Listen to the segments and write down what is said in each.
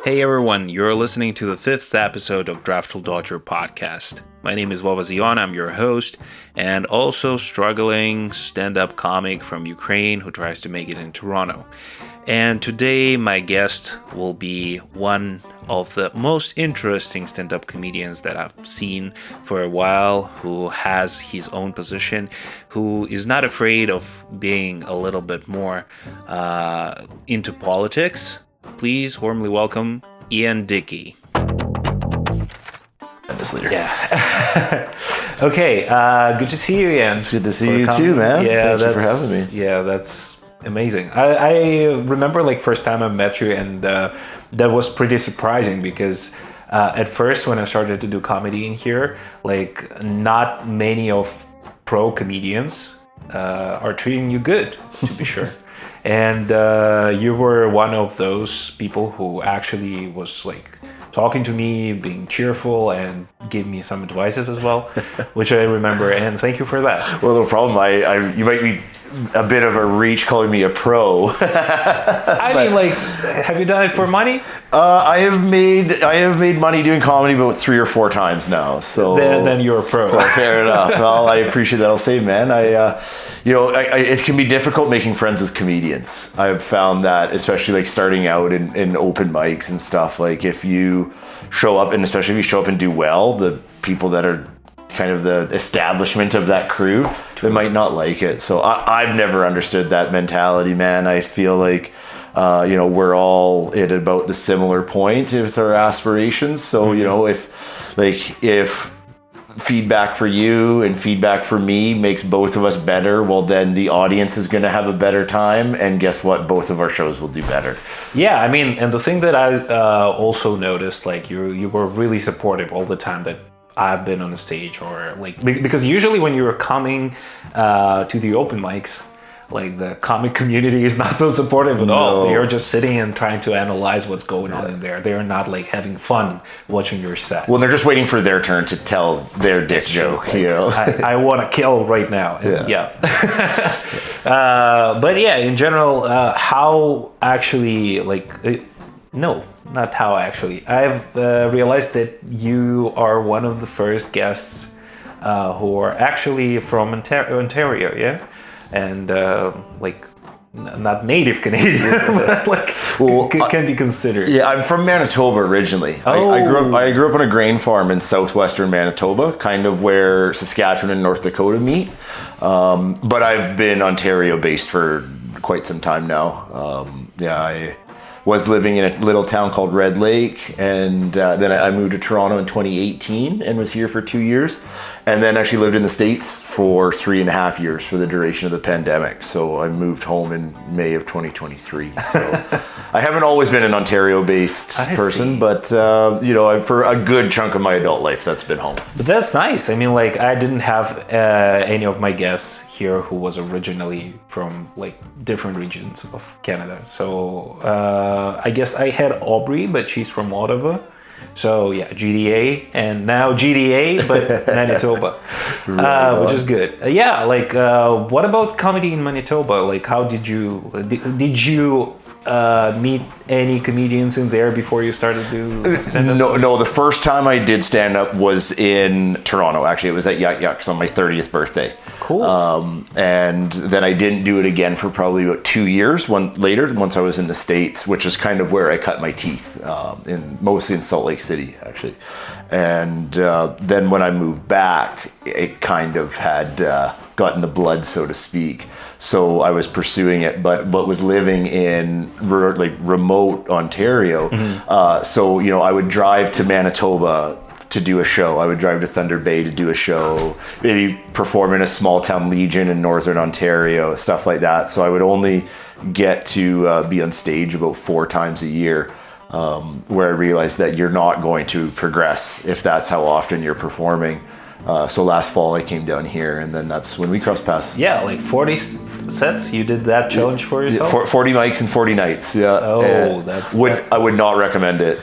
Hey everyone, you're listening to the 5th episode of Draftful Dodger podcast. My name is Vova Zeeon, I'm your host, and also struggling stand-up comic from Ukraine who tries to make it in Toronto. And today my guest will be one of the most interesting stand-up comedians that I've seen for a while, who has his own position, who is not afraid of being a little bit more into politics. Please warmly welcome Ian Dickie. Yeah. Okay. Good to see you, Ian. It's good to see you too, man. Yeah, thank you for having me. Yeah, that's amazing. I remember first time I met you, and that was pretty surprising because at first when I started to do comedy in here, not many of pro comedians are treating you good, to be sure. And you were one of those people who actually was talking to me, being cheerful, and gave me some advices as well, which I remember. And thank you for that. Well, no problem. You might be a bit of a reach calling me a pro. Have you done it for money? I have made money doing comedy about 3 or 4 times now. So then you're a pro. Well, fair enough. Well, I appreciate that. I'll say, man, it can be difficult making friends with comedians. I've found that, especially starting out in open mics and stuff. If you show up, and especially if you show up and do well, the people that are kind of the establishment of that crew, they might not like it. So I've never understood that mentality, man. I feel we're all at about the similar point with our aspirations. So, if feedback for you and feedback for me makes both of us better, well, then the audience is going to have a better time. And guess what? Both of our shows will do better. Yeah, and the thing that I also noticed, you were really supportive all the time that I've been on a stage, or because usually when you're coming to the open mics, the comic community is not so supportive at all. You're just sitting and trying to analyze what's going on in there. They're not having fun watching your set. Well, they're just waiting for their turn to tell their dick joke. I want to kill right now. Yeah. But yeah, in general, how actually no, not how actually. I've realized that you are one of the first guests who are actually from Ontario, yeah? And not native Canadian, but can be considered. Yeah, I'm from Manitoba originally. Oh. I grew up on a grain farm in southwestern Manitoba, kind of where Saskatchewan and North Dakota meet. But I've been Ontario based for quite some time now. I was living in a little town called Red Lake, and then I moved to Toronto in 2018 and was here for 2 years, and then actually lived in the States for 3.5 years for the duration of the pandemic. So I moved home in May of 2023. So I haven't always been an Ontario-based person, but for a good chunk of my adult life, that's been home. But that's nice. I didn't have any of my guests here who was originally from different regions of Canada. So I guess I had Aubrey, but she's from Ottawa. So yeah, GDA, and now GDA, but Manitoba, which is good. What about comedy in Manitoba? How did you meet any comedians in there before you started to stand up? No. The first time I did stand up was in Toronto. Actually, it was at Yuck Yucks on my 30th birthday. Cool. And then I didn't do it again for probably about 2 years. Once I was in the States, which is kind of where I cut my teeth, mostly in Salt Lake City, actually. And then when I moved back, it kind of had gotten the blood, so to speak. So I was pursuing it, but was living in remote Ontario. Mm-hmm. So I would drive to Manitoba to do a show. I would drive to Thunder Bay to do a show, maybe perform in a small town Legion in Northern Ontario, stuff like that. So I would only get to be on stage about 4 times a year, where I realized that you're not going to progress if that's how often you're performing. So last fall I came down here, and then that's when we crossed paths. Yeah, 40 sets. You did that challenge for yourself? 40 mics and 40 nights. Yeah. Oh, I would not recommend it.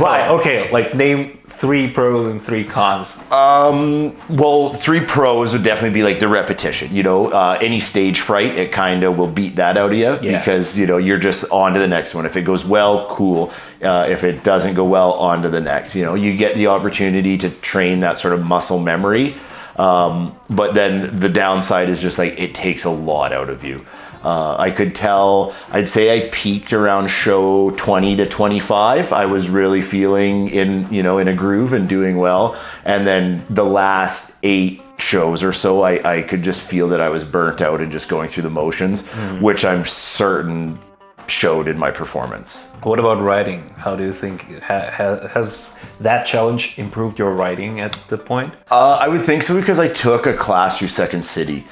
Why? Okay, name 3 pros and 3 cons? Well, 3 pros would definitely be like the repetition. Any stage fright, it kind of will beat that out of you because you're just on to the next one. If it goes well, cool. If it doesn't go well, on to the next. You get the opportunity to train that sort of muscle memory. But then the downside is just like it takes a lot out of you. I'd say I peaked around show 20 to 25. I was really feeling in a groove and doing well. And then the last 8 shows or so, I could just feel that I was burnt out and just going through the motions, which I'm certain showed in my performance. What about writing? How do you think has that challenge improved your writing at the point? I would think so because I took a class through Second City,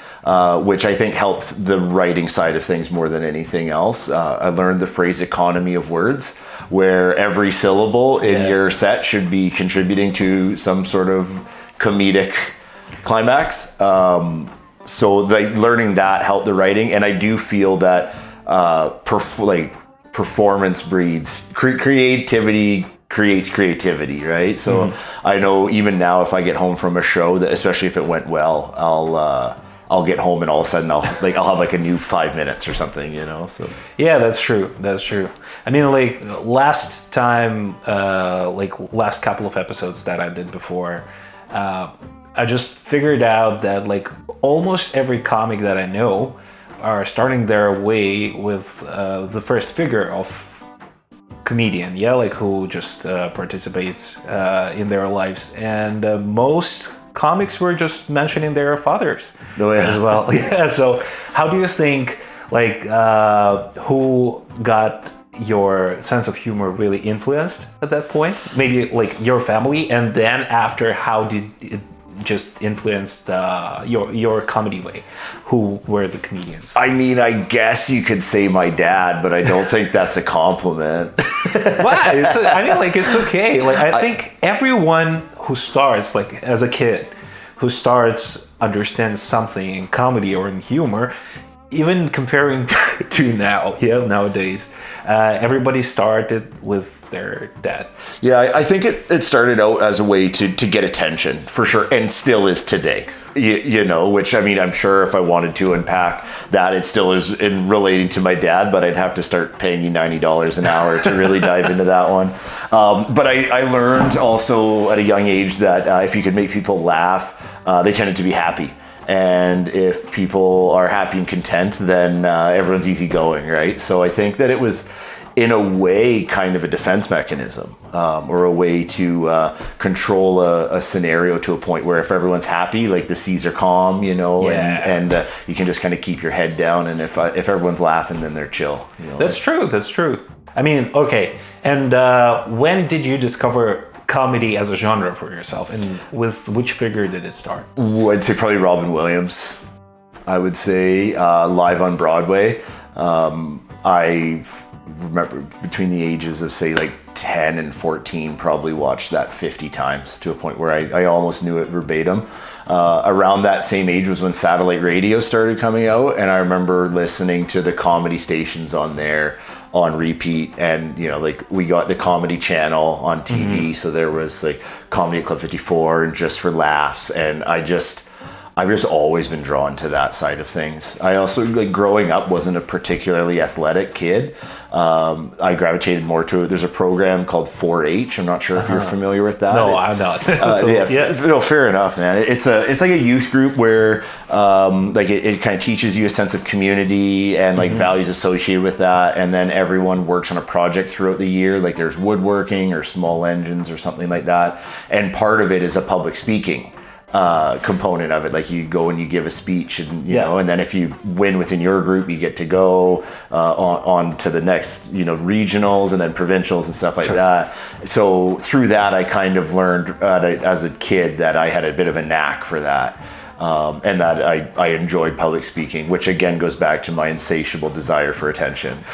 which I think helped the writing side of things more than anything else. I learned the phrase economy of words, where every syllable in your set should be contributing to some sort of comedic climax. So learning that helped the writing, and I do feel that performance breeds creativity, creates creativity, right? So I know even now if I get home from a show, that especially if it went well, I'll get home and all of a sudden I'll have like a new 5 minutes or something, So yeah, that's true. I mean, like last time, last couple of episodes that I did before, I just figured out that like almost every comic that I know are starting their way with the first figure of comedian, like who just participates in their lives, and most comics were just mentioning their fathers as well. So how do you think who got your sense of humor really influenced at that point? Maybe like your family, and then after, how did it just influenced your comedy way? Who were the comedians? I mean, I guess you could say my dad, but I don't think that's a compliment. Why? It's okay. I think everyone who starts as a kid, who starts understands something in comedy or in humor, even comparing to nowadays, everybody started with their dad. Yeah, I think it started out as a way to get attention, for sure, and still is today. Which, I mean, I'm sure if I wanted to unpack that, it still is in relating to my dad, but I'd have to start paying you $90 an hour to really dive into that one. But I learned also at a young age that if you could make people laugh, they tended to be happy. And if people are happy and content, then everyone's easygoing, right? So I think that it was, in a way, kind of a defense mechanism, or a way to control a scenario to a point where if everyone's happy, like the seas are calm, and you can just kind of keep your head down. And if everyone's laughing, then they're chill. That's true. I mean, okay. And when did you discover comedy as a genre for yourself, and with which figure did it start? I'd say probably Robin Williams. I would say live on Broadway. I remember between the ages of say like 10 and 14, probably watched that 50 times to a point where I almost knew it verbatim. Around that same age was when satellite radio started coming out, and I remember listening to the comedy stations on there on repeat, and we got the Comedy Channel on TV, so there was like Comedy Club 54 and Just for Laughs, and I've just always been drawn to that side of things. I also, growing up, wasn't a particularly athletic kid. I gravitated more to it. There's a program called 4-H. I'm not sure if you're familiar with that. No, I'm not. No, fair enough, man. It's like a youth group where it kind of teaches you a sense of community and values associated with that, and then everyone works on a project throughout the year. Like there's woodworking or small engines or something like that, and part of it is a public speaking component of it. Like you go and you give a speech, and and then if you win within your group, you get to go on to the next regionals and then provincials and stuff like that. So through that, I kind of learned as a kid that I had a bit of a knack for that. And that I enjoyed public speaking, which again goes back to my insatiable desire for attention.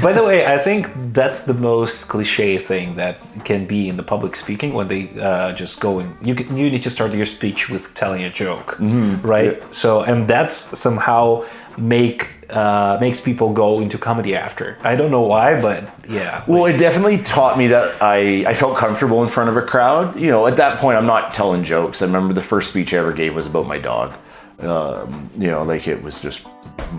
By the way, I think that's the most cliche thing that can be in the public speaking, when they just go and you need to start your speech with telling a joke, right? Yeah. So, and that's somehow makes people go into comedy after. I don't know why, but yeah. Well, it definitely taught me that I felt comfortable in front of a crowd. You know, at that point, I'm not telling jokes. I remember the first speech I ever gave was about my dog. You know, like it was just,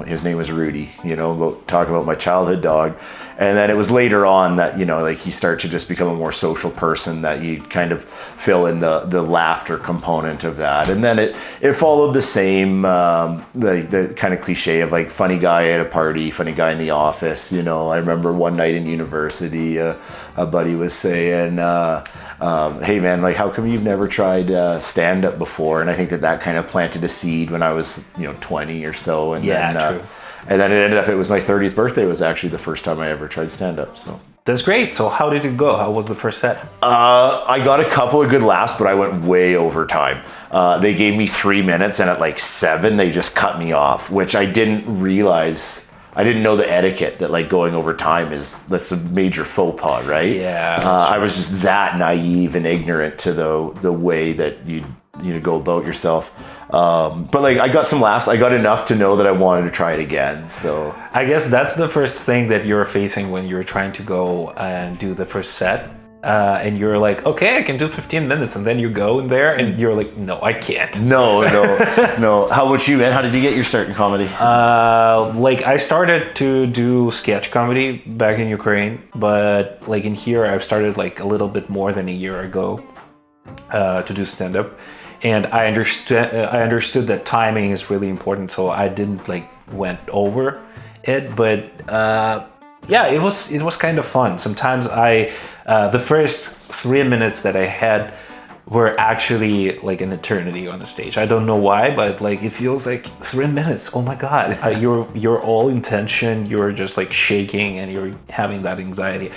his name was Rudy, you know, talking about my childhood dog. And then it was later on that, you know, like you start to just become a more social person, that you kind of fill in the laughter component of that. And then it followed the same, the kind of cliche of like funny guy at a party, funny guy in the office. You know, I remember one night in university, a buddy was saying, hey man, like how come you've never tried stand-up before? And I think that kind of planted a seed when I was, you know, 20 or so. And true. And then it ended up, it was my 30th birthday was actually the first time I ever tried stand-up. So that's great. So how did it go? How was the first set? I got a couple of good laughs, but I went way over time. They gave me 3 minutes, and at like 7, they just cut me off, which I didn't realize. I didn't know the etiquette that like going over time that's a major faux pas, right? Yeah. I was just that naive and ignorant to the way that you go about yourself. But like I got some laughs. I got enough to know that I wanted to try it again. So I guess that's the first thing that you're facing when you're trying to go and do the first set. And you're like, okay, I can do 15 minutes. And then you go in there and you're like, no, I can't. No. How about you, man? How did you get your start in comedy? Like I started to do sketch comedy back in Ukraine, but like in here, I've started like a little bit more than a year ago to do stand-up. And I understood that timing is really important, so I didn't like went over it. But yeah, it was kind of fun. Sometimes the first 3 minutes that I had were actually like an eternity on the stage. I don't know why, but like it feels like 3 minutes. Oh my god, you're all in tension. You're just like shaking, and you're having that anxiety.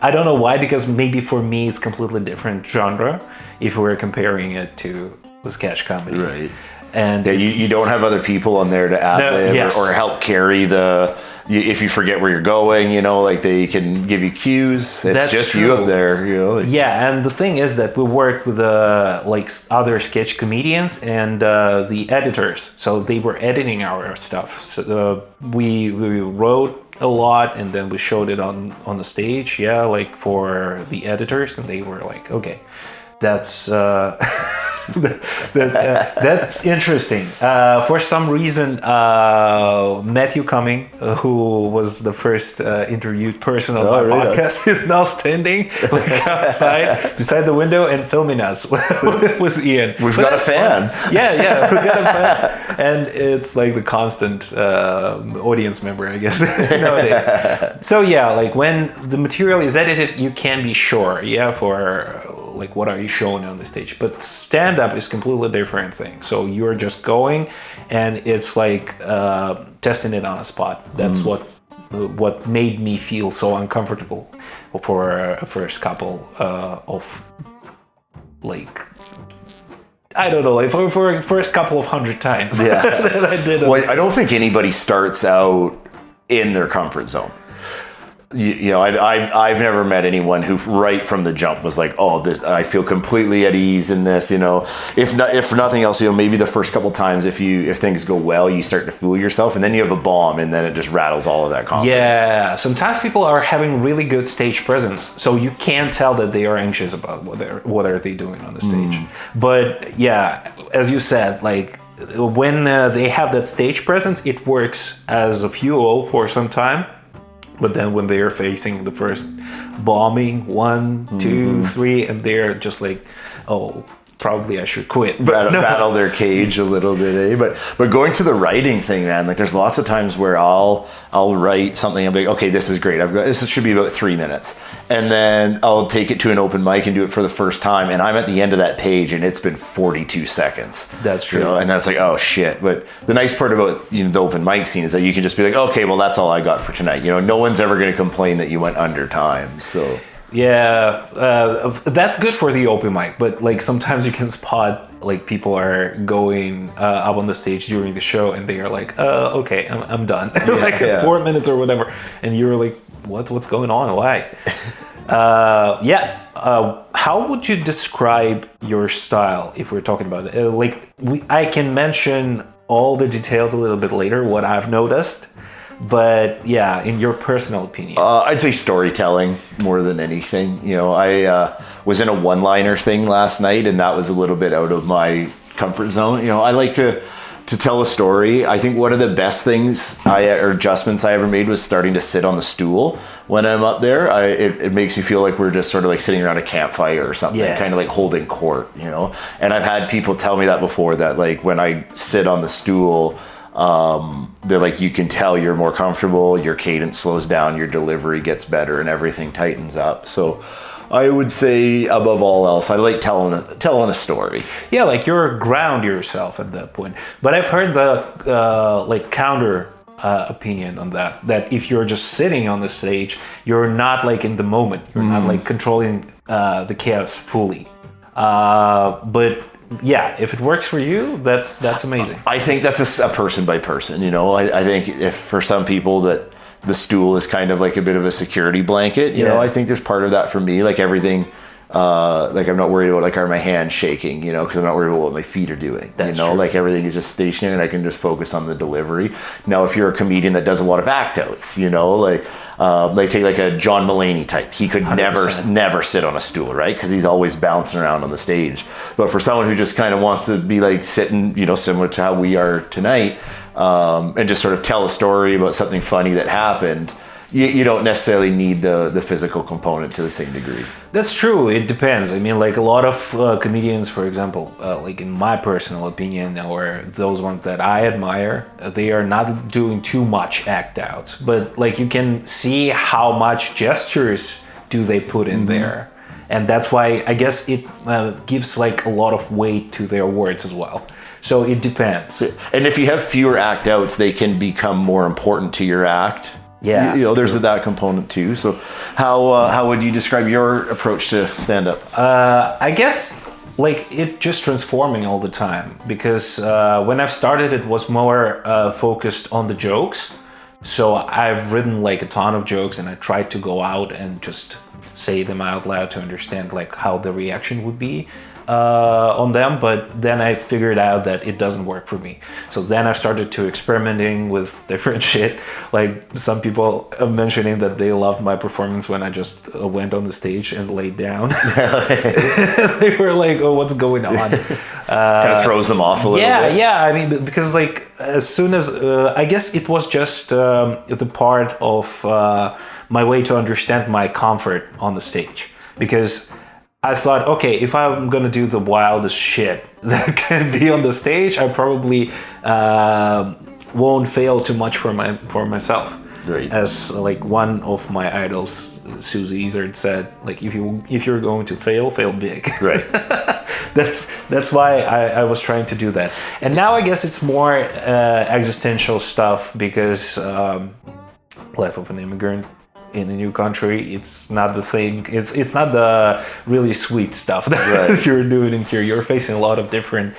I don't know why, because maybe for me it's completely different genre if we're comparing it to the sketch comedy. Right. And yeah, you don't have other people on there to ad-lib yes. or help carry if you forget where you're going, you know, like they can give you cues. It's That's just true. you up there, you know. Like, yeah, and the thing is that we worked with like other sketch comedians and the editors, so they were editing our stuff. So we wrote a lot, and then we showed it on the stage. Yeah, like for the editors, and they were like, okay, that's that's interesting. For some reason, Matthew Cumming, who was the first interviewed person on my podcast, is now standing like outside beside the window and filming us with Ian. We've got a fan. Yeah, we got a fan, and it's like the constant audience member, I guess, nowadays. So yeah, like when the material is edited, you can be sure, for like what are you showing on the stage. But stand-up is completely different thing. So you're just going, and it's like testing it on a spot. That's what made me feel so uncomfortable for a first couple of like, I don't know, like for first couple of 100 times. Yeah. that I did. Well, I don't think anybody starts out in their comfort zone. You know, I've never met anyone who right from the jump was like, oh, this, I feel completely at ease in this. You know, if for nothing else, you know, maybe the first couple times, if things go well, you start to fool yourself, and then you have a bomb, and then it just rattles all of that confidence. Yeah, sometimes people are having really good stage presence, so you can tell that they are anxious about what are they doing on the stage. But yeah, as you said, like when they have that stage presence, it works as a fuel for some time. But then when they are facing the first bombing, 1, 2, 3, and they're just like, oh, probably I should quit. Battle their cage a little bit, eh? But going to the writing thing, man, like there's lots of times where I'll write something, I'll be like, okay, this is great. This should be about 3 minutes. And then I'll take it to an open mic and do it for the first time, and I'm at the end of that page, and it's been 42 seconds. That's true. You know, and that's like, oh shit. But the nice part about the open mic scene is that you can just be like, okay, well that's all I got for tonight. You know, no one's ever going to complain that you went under time. So yeah, that's good for the open mic. But like sometimes you can spot like people are going up on the stage during the show, and they are like, okay, I'm done. Like 4 minutes or whatever, and you're like, what's going on? Why? How would you describe your style if we're talking about it? I can mention all the details a little bit later, what I've noticed. But yeah, in your personal opinion. I'd say storytelling more than anything. I was in a one-liner thing last night, and that was a little bit out of my comfort zone. I like to tell a story. I think one of the best things or adjustments I ever made was starting to sit on the stool when I'm up there. It makes me feel like we're just sort of like sitting around a campfire or something, kind of like holding court, And I've had people tell me that before, that like when I sit on the stool, they're like, you can tell you're more comfortable, your cadence slows down, your delivery gets better, and everything tightens up. So I would say above all else, I like telling a story. Yeah, like you're ground yourself at that point. But I've heard the like counter opinion on that if you're just sitting on the stage, you're not like in the moment, you're not like controlling the chaos fully. But yeah, if it works for you, that's amazing. I think that's a person by person. I think if for some people that the stool is kind of like a bit of a security blanket, I think there's part of that for me. Like everything, like I'm not worried about like are my hands shaking, because I'm not worried about what my feet are doing. That's true. Like everything is just stationary and I can just focus on the delivery. Now, if you're a comedian that does a lot of act outs, like take like a John Mulaney type, he could 100%. never sit on a stool, right? Because he's always bouncing around on the stage. But for someone who just kind of wants to be like sitting, similar to how we are tonight, and just sort of tell a story about something funny that happened, you don't necessarily need the physical component to the same degree. That's true. It depends. I mean, like a lot of comedians, for example, like in my personal opinion, or those ones that I admire, they are not doing too much act outs, but like you can see how much gestures do they put in there. And that's why I guess it gives like a lot of weight to their words as well. So it depends. And if you have fewer act outs, they can become more important to your act. Yeah, there's that component too. So how would you describe your approach to stand-up? I guess like it just transforming all the time, because when I've started, it was more focused on the jokes. So I've written like a ton of jokes, and I tried to go out and just say them out loud to understand like how the reaction would be on them. But then I figured out that it doesn't work for me. So then I started to experimenting with different shit. Like some people mentioning that they loved my performance when I just went on the stage and laid down. They were like, oh, what's going on? Kind of throws them off a little bit. Yeah. I mean, because like as soon as I guess it was just the part of my way to understand my comfort on the stage, because I thought, okay, if I'm gonna do the wildest shit that can be on the stage, I probably won't fail too much for myself. Right. As like one of my idols, Susie Ezard, said, like if you're going to fail big. Right. That's why I was trying to do that. And now I guess it's more existential stuff, because life of an immigrant in a new country, it's not the thing. It's not the really sweet stuff that you're doing in here. You're facing a lot of different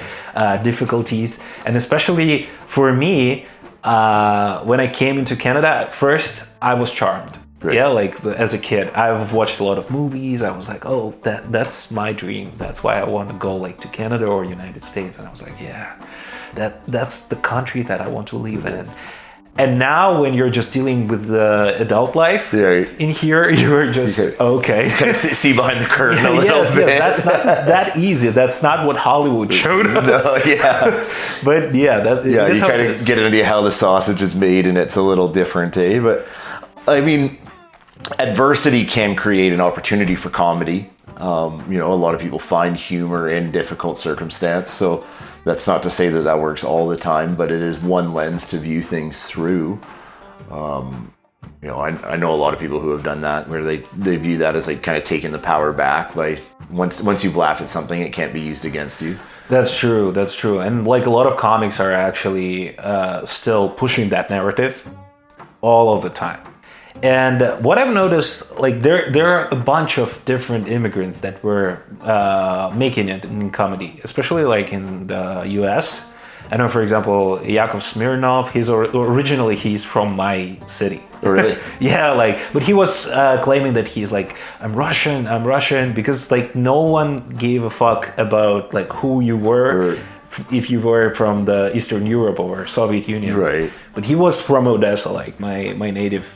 difficulties, and especially for me, when I came into Canada, at first I was charmed. Right. Yeah, like as a kid, I've watched a lot of movies. I was like, oh, that's my dream. That's why I want to go like to Canada or United States. And I was like, yeah, that's the country that I want to live in. And now when you're just dealing with the adult life in here, you're just, okay. You kind of see behind the curtain a little bit. Yes, that's not that easy. That's not what Hollywood showed us. No, yeah. But yeah, you kind of get an idea how the sausage is made, and it's a little different, eh? But I mean, adversity can create an opportunity for comedy. A lot of people find humor in difficult circumstance. So that's not to say that works all the time, but it is one lens to view things through. I know a lot of people who have done that, where they view that as like kind of taking the power back. By once you've laughed at something, it can't be used against you. That's true. And like a lot of comics are actually still pushing that narrative all of the time. And what I've noticed, like there are a bunch of different immigrants that were making it in comedy, especially like in the US. I know, for example, Yakov Smirnov, originally he's from my city. Oh, really? Yeah, but he was claiming that he's like, I'm Russian, because like no one gave a fuck about like who you were. if you were from the Eastern Europe or Soviet Union. Right. But he was from Odessa, like my native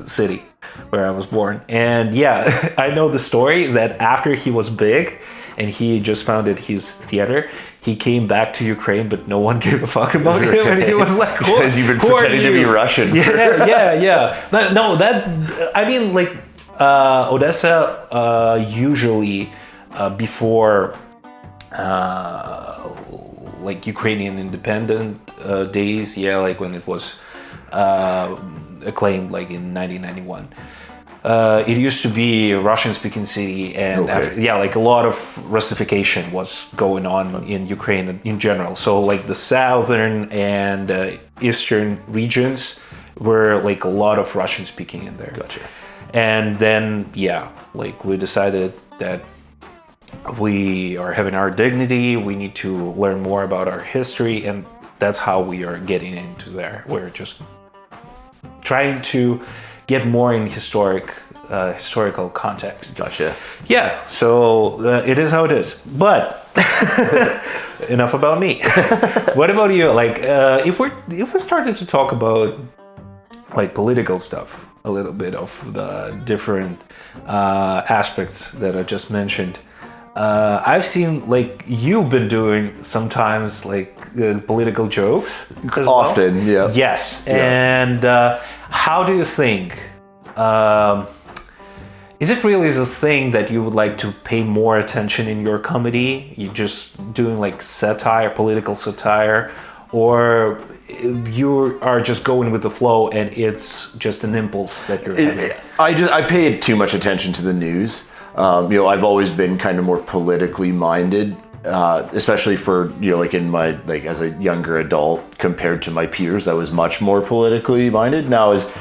city where I was born. And yeah, I know the story that after he was big and he just founded his theater, he came back to Ukraine, but no one gave a fuck about him. And he was like, because you've been pretending to be Russian. Yeah. No, I mean, like, Odessa usually before like Ukrainian independent days, like when it was acclaimed like in 1991. It used to be a Russian-speaking city, and like a lot of Russification was going on in Ukraine in general. So like the southern and eastern regions were like a lot of Russian-speaking in there. Gotcha. And then like we decided that we are having our dignity. We need to learn more about our history, and that's how we are getting into there. We're just trying to get more in historical context. Gotcha. Yeah, so it is how it is. But enough about me. What about you? Like, if we started to talk about like political stuff, a little bit of the different aspects that I just mentioned. I've seen like you've been doing sometimes like political jokes. Often, yeah. Yes, yeah. And how do you think? Is it really the thing that you would like to pay more attention in your comedy? You're just doing like satire, political satire, or you are just going with the flow and it's just an impulse that you're having? I pay too much attention to the news. I've always been kind of more politically minded, especially for, like in my, like as a younger adult compared to my peers, I was much more politically minded. Now as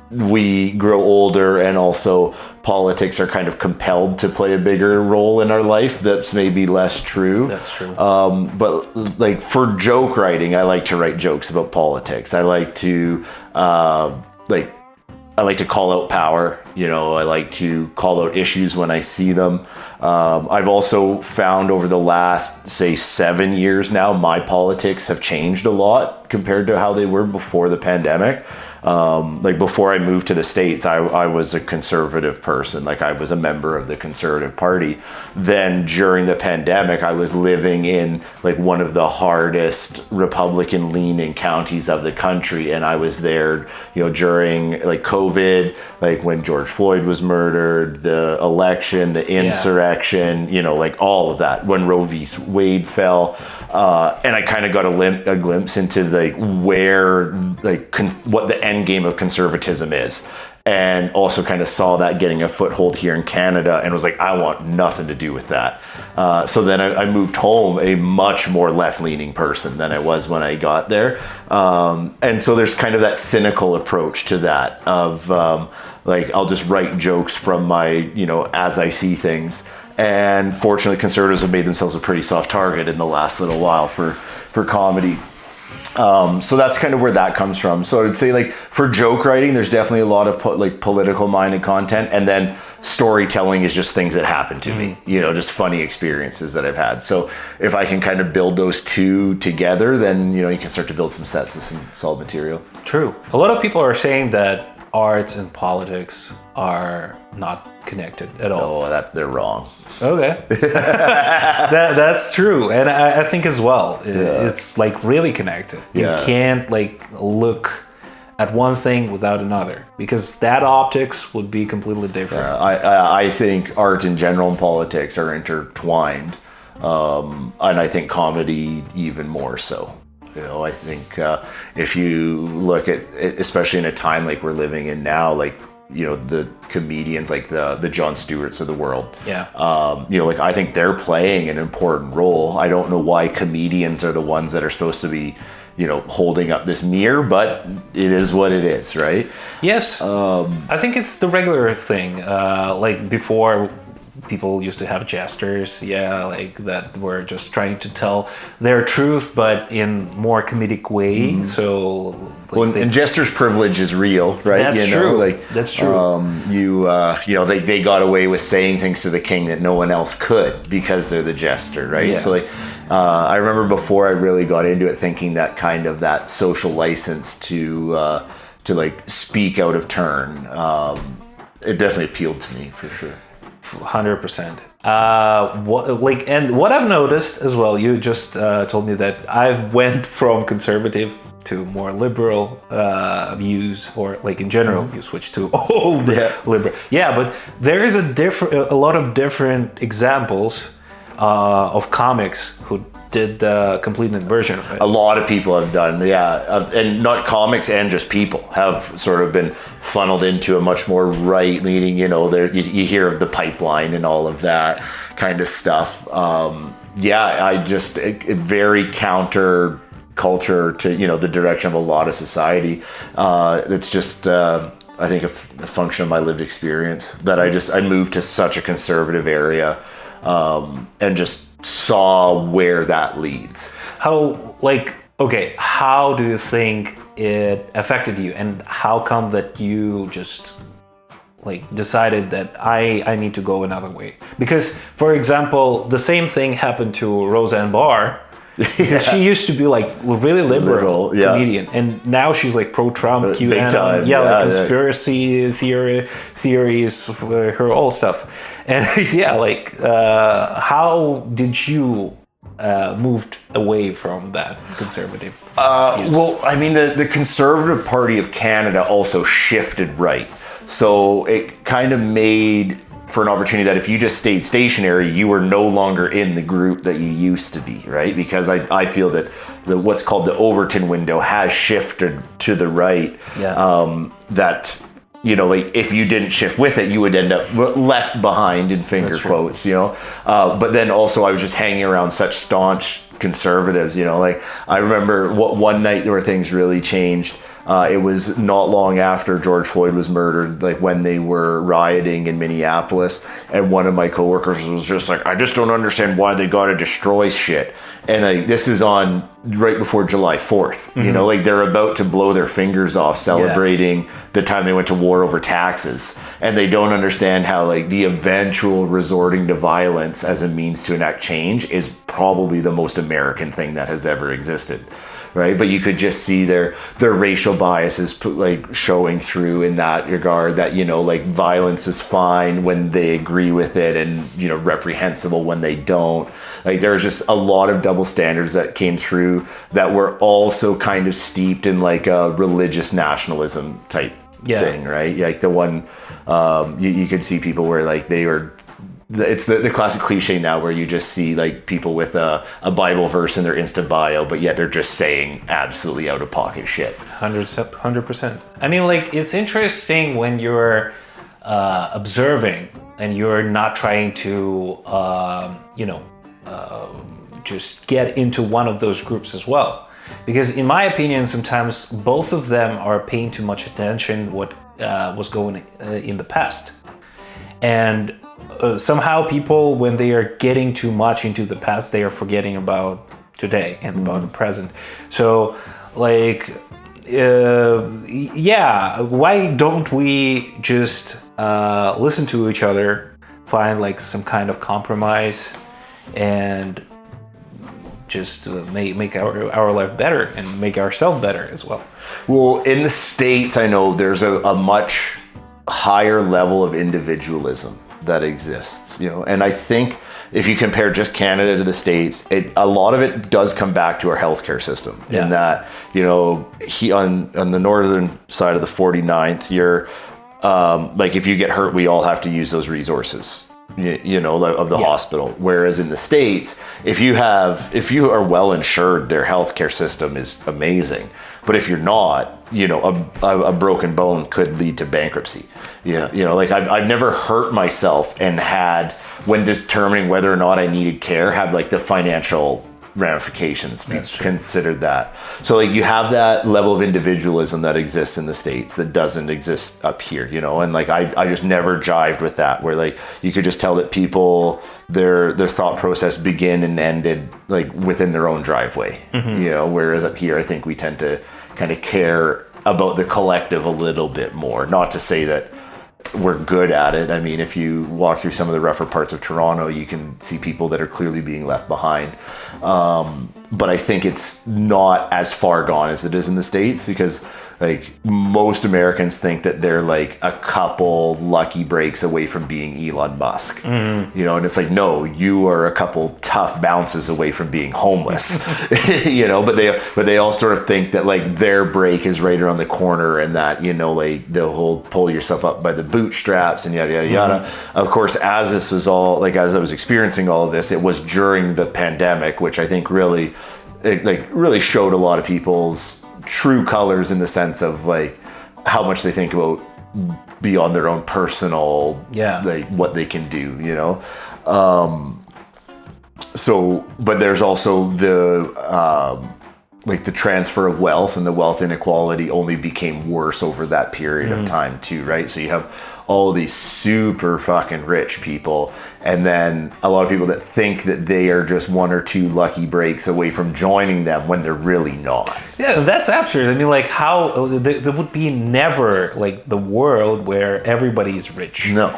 we grow older and also politics are kind of compelled to play a bigger role in our life, that's maybe less true. That's true. But like for joke writing, I like to write jokes about politics. I like to I like to call out power. I like to call out issues when I see them. I've also found over the last, say, 7 years now, my politics have changed a lot compared to how they were before the pandemic. Like before I moved to the States, I was a conservative person. Like I was a member of the Conservative Party. Then during the pandemic, I was living in like one of the hardest Republican leaning counties of the country. And I was there, during like COVID, like when George Floyd was murdered, the election, the insurrection, like all of that, when Roe v. Wade fell. And I kind of got a glimpse into like where, like what the end game of conservatism is. And also kind of saw that getting a foothold here in Canada and was like, I want nothing to do with that. So then I moved home a much more left-leaning person than I was when I got there. And so there's kind of that cynical approach to that of like, I'll just write jokes from my, as I see things. And fortunately, conservatives have made themselves a pretty soft target in the last little while for comedy. So that's kind of where that comes from. So I would say, like, for joke writing, there's definitely a lot of political minded content, and then storytelling is just things that happen to me, just funny experiences that I've had. So if I can kind of build those two together, then you can start to build some sets of some solid material. True. A lot of people are saying that arts and politics are not connected at all. Oh, they're wrong. Okay. That's true. And I think as well, it's like really connected. You can't like look at one thing without another, because that optics would be completely different. I think art in general and politics are intertwined. And I think comedy even more so. I think if you look at, especially in a time like we're living in now, like, the comedians like the Jon Stewarts of the world. Yeah. Like I think they're playing an important role. I don't know why comedians are the ones that are supposed to be, holding up this mirror, but it is what it is, right? Yes. I think it's the regular thing. Like before, people used to have jesters, like that were just trying to tell their truth, but in more comedic way. Mm-hmm. So, like, and jesters' privilege is real, right? That's true. That's true. They got away with saying things to the king that no one else could because they're the jester, right? Yeah. So, like, I remember before I really got into it, thinking that kind of that social license to like speak out of turn, it definitely appealed to me for sure. 100%. What I've noticed as well, you just told me that I went from conservative to more liberal views, or like in general, you switch to old liberal. Yeah, but there is a lot of different examples of comics who did the complete inversion of it. A lot of people have done, and not comics, and just people have sort of been funneled into a much more right-leaning, you hear of the pipeline and all of that kind of stuff. Very counter culture to, the direction of a lot of society. It's just, I think, a function of my lived experience that I moved to such a conservative area, and just saw where that leads. How do you think it affected you, and how come that you just decided that I need to go another way? Because, for example, the same thing happened to Roseanne Barr, because she used to be really liberal comedian, and now she's pro-Trump, QAnon, conspiracy theories, her old stuff. And how did you moved away from that conservative? The Conservative Party of Canada also shifted right. So it kind of made for an opportunity that if you just stayed stationary, you were no longer in the group that you used to be, right? Because I feel that what's called the Overton window has shifted to the right. That, if you didn't shift with it, you would end up left behind, in finger quotes, But then also I was just hanging around such staunch conservatives, I remember one night where things really changed. It was not long after George Floyd was murdered, when they were rioting in Minneapolis, and one of my coworkers was just I just don't understand why they gotta destroy shit. And this is on right before July 4th, they're about to blow their fingers off celebrating the time they went to war over taxes. And they don't understand how the eventual resorting to violence as a means to enact change is probably the most American thing that has ever existed. Right, but you could just see their racial biases showing through in that regard. That violence is fine when they agree with it, and reprehensible when they don't. There's just a lot of double standards that came through that were also kind of steeped in a religious nationalism type thing, right? The one you could see people where they were. It's the classic cliche now where you just see people with a Bible verse in their Insta bio, but yet they're just saying absolutely out of pocket shit. 100%. I mean, it's interesting when you're observing and you're not trying to, just get into one of those groups as well. Because in my opinion, sometimes both of them are paying too much attention what was going in the past. And somehow people, when they are getting too much into the past, they are forgetting about today and about the present. So why don't we just listen to each other, find some kind of compromise, and just make our life better and make ourselves better as well? Well, in the States, I know there's a much higher level of individualism that exists, and I think if you compare just Canada to the States, a lot of it does come back to our healthcare system. In that, on the northern side of the 49th, you're if you get hurt, we all have to use those resources, of the hospital. Whereas in the States, if you are well insured, their healthcare system is amazing. But if you're not, a broken bone could lead to bankruptcy. I've never hurt myself and had, when determining whether or not I needed care, have the financial ramifications considered that. So you have that level of individualism that exists in the States that doesn't exist up here, and I just never jived with that, where you could just tell that people, their thought process began and ended within their own driveway. Whereas up here I think we tend to kind of care about the collective a little bit more. Not to say that we're good at it. I mean, if you walk through some of the rougher parts of Toronto, you can see people that are clearly being left behind. But I think it's not as far gone as it is in the States, because like most Americans think that they're like a couple lucky breaks away from being Elon Musk, you know, and it's like, no, you are a couple tough bounces away from being homeless, you know, but they all sort of think that like their break is right around the corner, and that, you know, like they'll pull yourself up by the bootstraps and yada, yada, yada. Of course, as this was all like, as I was experiencing all of this, it was during the pandemic, which I think really showed a lot of people's true colors, in the sense of like how much they think about beyond their own personal, like what they can do, you know. So, but there's also the like the transfer of wealth, and the wealth inequality only became worse over that period of time too, right? So you have all these super fucking rich people, and then a lot of people that think that they are just one or two lucky breaks away from joining them, when they're really not. Yeah, that's absurd. I mean, like, how there would be never like the world where everybody's rich. No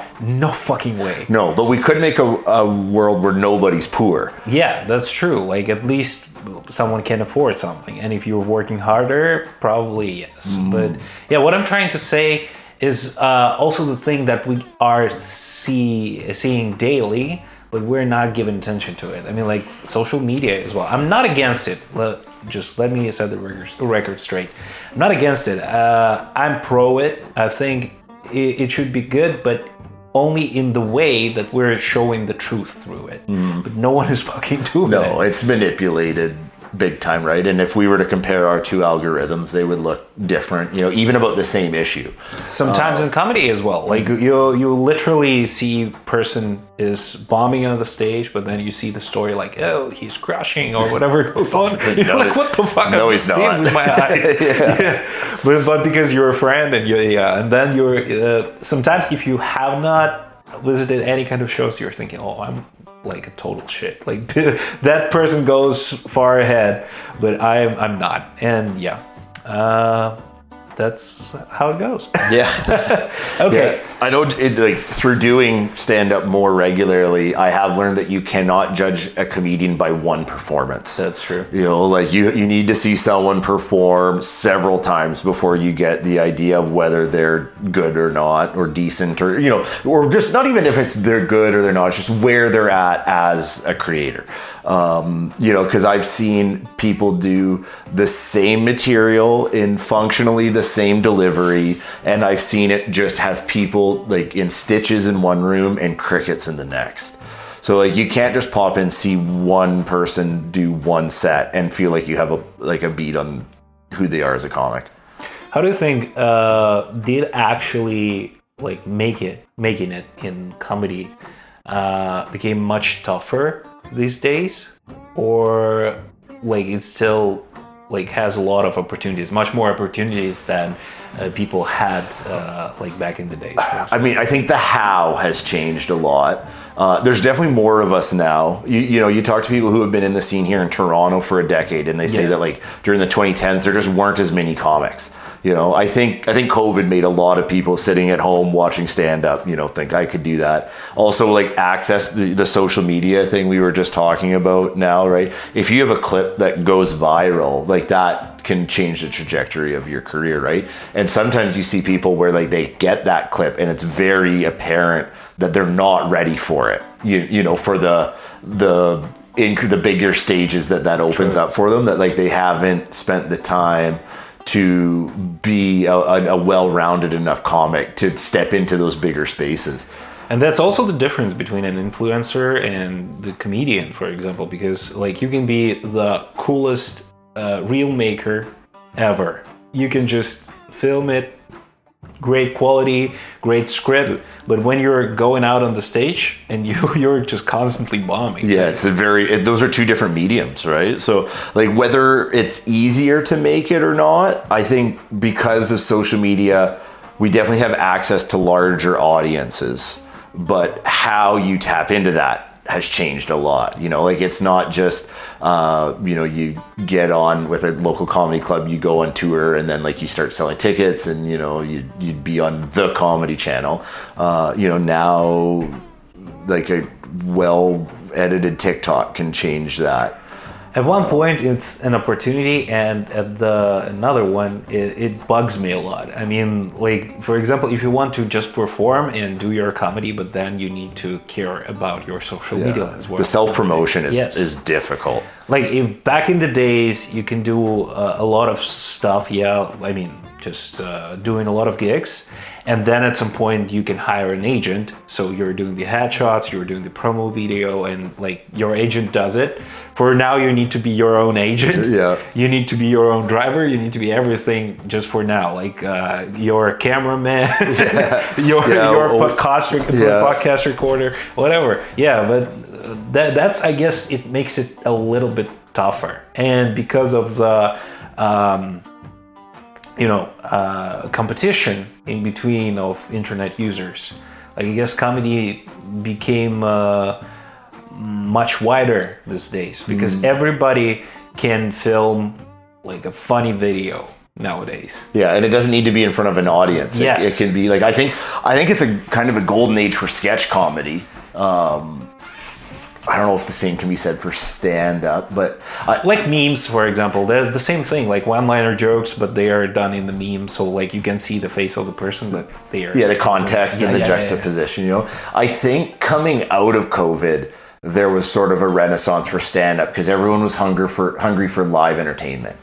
fucking way. No, but we could make a world where nobody's poor. Yeah, that's true. Like, at least someone can afford something, and if you're working harder, probably yes. But yeah, what I'm trying to say is also the thing that we are seeing daily, but we're not giving attention to it. I mean, like social media as well. I'm not against it. Just let me set the record straight. I'm not against it. I'm pro it. I think it should be good, but only in the way that we're showing the truth through it. But no one is fucking doing it. No, it's manipulated big time, right? And if we were to compare our two algorithms, they would look different, you know, even about the same issue. Sometimes in comedy as well. Like you literally see person is bombing on the stage, but then you see the story like, oh, he's crushing or whatever goes on. You're like, what the fuck? No, I'm just seeing with my eyes. Yeah. But because you're a friend, and and then you're sometimes if you have not visited any kind of shows, you're thinking, oh, I'm like a total shit. Like that person goes far ahead, but I'm not. And that's how it goes. Yeah. Okay. Yeah. I know like through doing stand-up more regularly, I have learned that you cannot judge a comedian by one performance. That's true. You know, like you need to see someone perform several times before you get the idea of whether they're good or not, or decent, or, you know, or just not even if it's they're good or they're not, it's just where they're at as a creator. You know, because I've seen people do the same material in functionally the same delivery, and I've seen it just have people like in stitches in one room and crickets in the next. So like you can't just pop in, see one person do one set and feel like you have a beat on who they are as a comic. How do you think did actually like making it in comedy became much tougher these days, or like it still like has a lot of opportunities, much more opportunities than people had like back in the days? I mean, I think the how has changed a lot. There's definitely more of us now. You know, you talk to people who have been in the scene here in Toronto for a decade, and they say that like during the 2010s there just weren't as many comics. You know, I think COVID made a lot of people sitting at home watching stand-up, you know, think I could do that. Also, like access the social media thing we were just talking about now, right? If you have a clip that goes viral, like that can change the trajectory of your career, right? And sometimes you see people where like they get that clip and it's very apparent that they're not ready for it. You know, for the bigger stages that opens up for them, that like they haven't spent the time to be a well-rounded enough comic to step into those bigger spaces. And that's also the difference between an influencer and the comedian, for example, because like you can be the coolest reel maker ever. You can just film it, great quality, great script, but when you're going out on the stage and you're just constantly bombing. Yeah, those are two different mediums, right? So like whether it's easier to make it or not, I think because of social media, we definitely have access to larger audiences, but how you tap into that has changed a lot. Like it's not just, you get on with a local comedy club, you go on tour, and then like you start selling tickets, and you'd be on the Comedy Channel. Now like a well edited TikTok can change that. At one point, it's an opportunity, and at another one, it bugs me a lot. I mean, like, for example, if you want to just perform and do your comedy, but then you need to care about your social media as well. The self-promotion is difficult. Like, if back in the days, you can do a lot of stuff, I mean, just doing a lot of gigs. And then at some point you can hire an agent. So you're doing the headshots, you're doing the promo video, and like your agent does it. For now, you need to be your own agent. Yeah. You need to be your own driver. You need to be everything just for now. Like your cameraman, your podcast recorder, whatever. Yeah, but that's, I guess, it makes it a little bit tougher. And because of the competition in between of internet users. Like, I guess comedy became much wider these days because everybody can film like a funny video nowadays. Yeah, and it doesn't need to be in front of an audience. Yes. It can be like, I think it's a kind of a golden age for sketch comedy. I don't know if the same can be said for stand-up, but... like memes, for example, they're the same thing, like one-liner jokes, but they are done in the meme, so like you can see the face of the person, but they are... Yeah, the context and the juxtaposition, I think coming out of COVID, there was sort of a renaissance for stand-up, because everyone was hungry for live entertainment,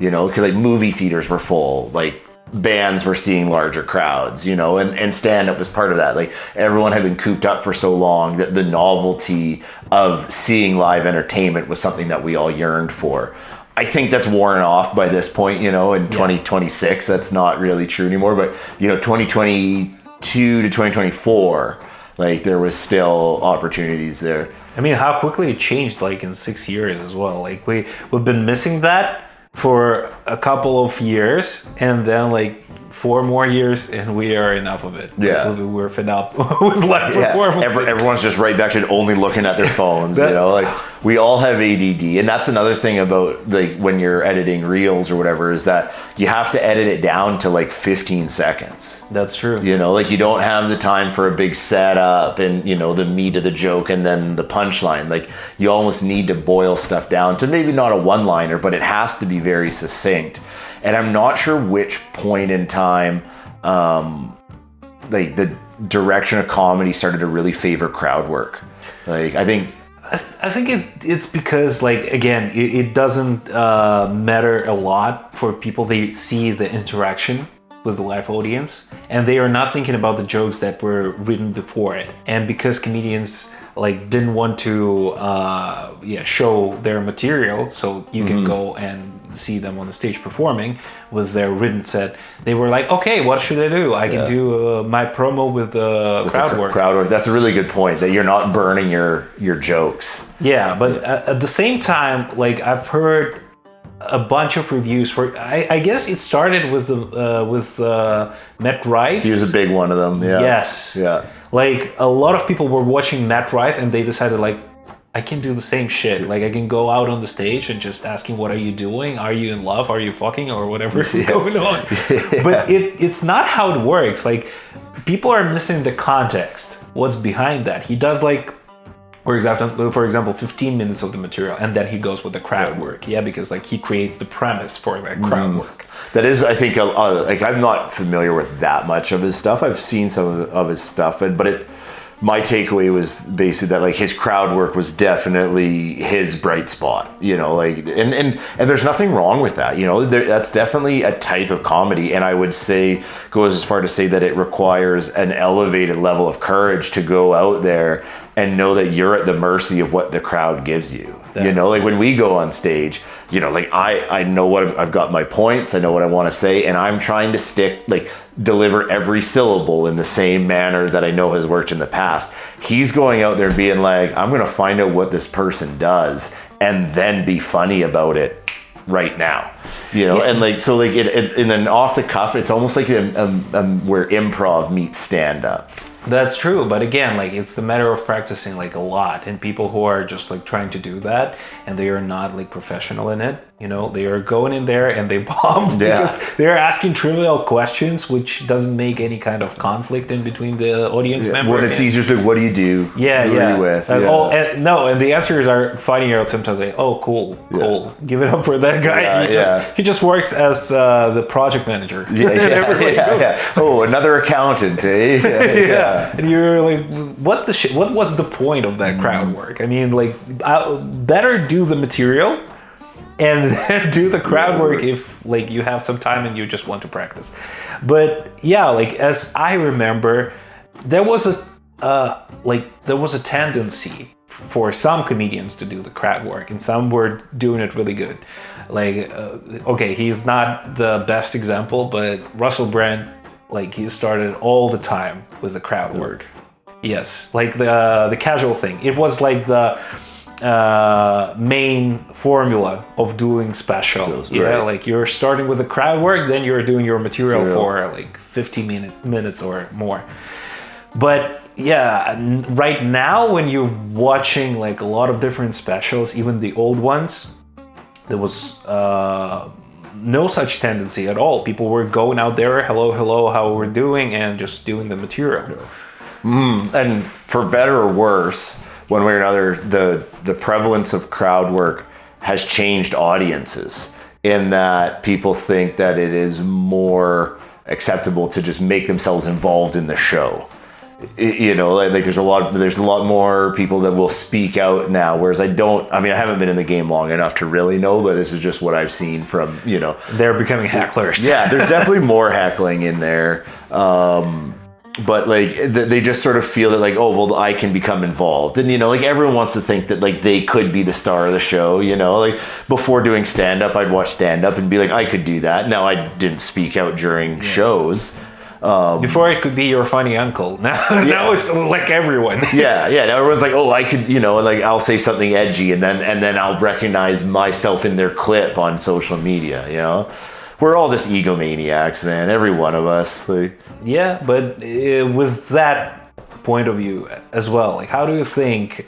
because like movie theaters were full, like bands were seeing larger crowds, and stand-up was part of that. Like everyone had been cooped up for so long that the novelty of seeing live entertainment was something that we all yearned for. I think that's worn off by this point, in 2026, that's not really true anymore. But, 2022 to 2024, like there was still opportunities there. I mean, how quickly it changed, like in 6 years as well. Like we've been missing that for a couple of years, and then like 4 more years, and we are enough of it. Yeah, we're fed up with live performance. Everyone's just right back to only looking at their phones. Like we all have ADD, and that's another thing about like when you're editing reels or whatever, is that you have to edit it down to like 15 seconds. That's true. Like you don't have the time for a big setup and the meat of the joke and then the punchline. Like you almost need to boil stuff down to maybe not a one-liner, but it has to be very succinct. And I'm not sure which point in time, like the direction of comedy started to really favor crowd work. Like I think it's because, like, again, it doesn't matter a lot for people. They see the interaction with the live audience, and they are not thinking about the jokes that were written before it. And because comedians like didn't want to show their material, so you can go and see them on the stage performing with their written set, they were like, okay, what should I do? I can do my promo with Crowdwork. Crowdwork. That's a really good point, that you're not burning your jokes. Yeah, but at the same time, like I've heard a bunch of reviews for. I guess it started with Matt Rife. He was a big one of them. Yeah. Yes. Yeah. Like a lot of people were watching Matt Rife, and they decided like, I can do the same shit. Like I can go out on the stage and just asking, what are you doing? Are you in love? Are you fucking? Or whatever is going on. But it's not how it works. Like people are missing the context. What's behind that? He does like, for example, 15 minutes of the material, and then he goes with the crowd work. Yeah, because like he creates the premise for that crowd work. That is, I think, like I'm not familiar with that much of his stuff. I've seen some of his stuff, but my takeaway was basically that like his crowd work was definitely his bright spot, like, and there's nothing wrong with that, that's definitely a type of comedy. And I would say, goes as far to say that it requires an elevated level of courage to go out there and know that you're at the mercy of what the crowd gives you. Like when we go on stage, like I know what I've got, my points, I know what I want to say, and I'm trying to deliver every syllable in the same manner that I know has worked in the past. He's going out there being like, I'm going to find out what this person does and then be funny about it right now. And like, so like in an off the cuff, it's almost like where improv meets stand up. That's true, but again, like it's the matter of practicing like a lot, and people who are just like trying to do that and they are not like professional in it, you know, they are going in there and they bomb because they're asking trivial questions, which doesn't make any kind of conflict in between the audience member. When it's easier to, what do you do? Who are you with? And the answers are funnier sometimes. Like, oh, cool, give it up for that guy. He just works as the project manager. Oh, another accountant, eh? And you're like, what the shit? What was the point of that crowd work? I mean, like, better do the material and then do the crowd work if like you have some time and you just want to practice. But yeah, like as I remember, there was a tendency for some comedians to do the crowd work, and some were doing it really good. Like, okay, he's not the best example, but Russell Brand, like he started all the time with the crowd work. Yes, like the casual thing. It was like the main formula of doing special. Like you're starting with the crowd work, then you're doing your material for like 15 minutes or more. But yeah, right now when you're watching like a lot of different specials, even the old ones, there was no such tendency at all. People were going out there, hello, how we're doing, and just doing the material. And for better or worse, one way or another, the prevalence of crowd work has changed audiences in that people think that it is more acceptable to just make themselves involved in the show. You know, like there's a lot more people that will speak out now, whereas I haven't been in the game long enough to really know, but this is just what I've seen from, you know. They're becoming hecklers. Yeah, there's definitely more heckling in there. But like they just sort of feel that like, oh, well, I can become involved. And, you know, like everyone wants to think that like they could be the star of the show, you know, like before doing stand-up, I'd watch stand-up and be like, I could do that. Now I didn't speak out during shows. Before it could be your funny uncle. Now it's like everyone. Now everyone's like, oh, I could, you know, like I'll say something edgy and then I'll recognize myself in their clip on social media, you know. We're all just egomaniacs, man. Every one of us. Like. Yeah, but with that point of view as well, like how do you think,